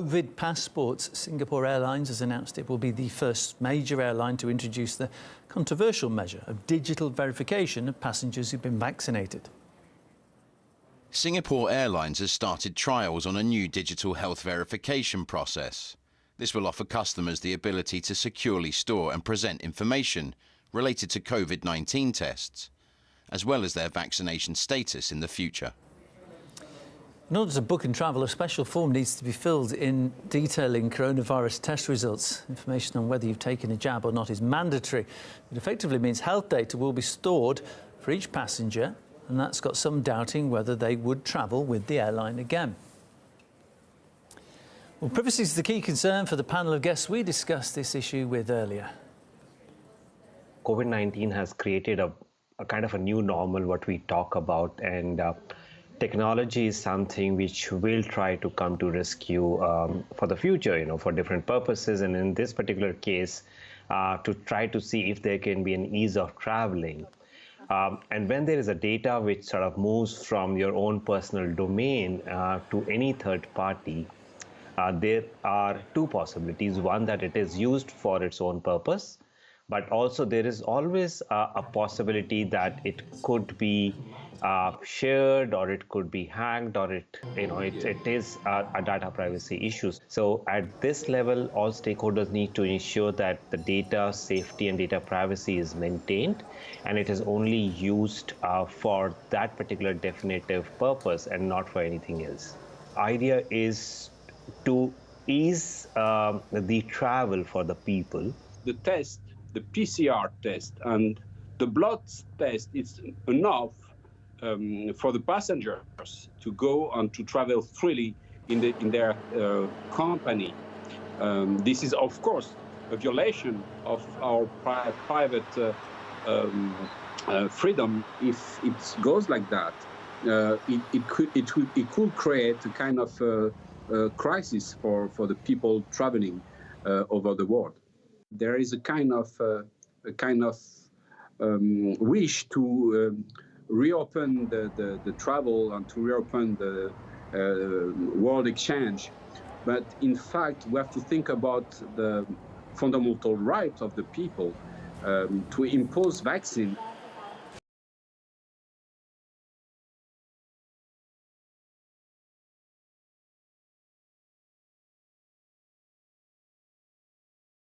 COVID passports. Singapore Airlines has announced it will be the first major airline to introduce the controversial measure of digital verification of passengers who've been vaccinated. Singapore Airlines has started trials on a new digital health verification process. This will offer customers the ability to securely store and present information related to COVID-19 tests, as well as their vaccination status in the future. In order to book and travel, a special form needs to be filled in detailing coronavirus test results. Information on whether you've taken a jab or not is mandatory. It effectively means health data will be stored for each passenger, and that's got some doubting whether they would travel with the airline again. Well, privacy is the key concern for the panel of guests we discussed this issue with earlier. COVID-19 has created a kind of a new normal, what we talk about, and technology is something which will try to come to rescue for the future, for different purposes, and in this particular case, to try to see if there can be an ease of traveling. And when there is a data which sort of moves from your own personal domain to any third party, there are two possibilities. One, that it is used for its own purpose, but also there is always a possibility that it could be shared, or it could be hacked, or it is a data privacy issue. So at this level, all stakeholders need to ensure that the data safety and data privacy is maintained, and it is only used for that particular definitive purpose and not for anything else. Idea is to ease the travel for the people. The test, the PCR test and the blood test, is enough for the passengers to go and to travel freely in their company. This is, of course, a violation of our private freedom. If it goes like that, it could create a kind of crisis for the people traveling over the world. There is a kind of wish to reopen the travel and to reopen the world exchange. But in fact, we have to think about the fundamental right of the people to impose vaccine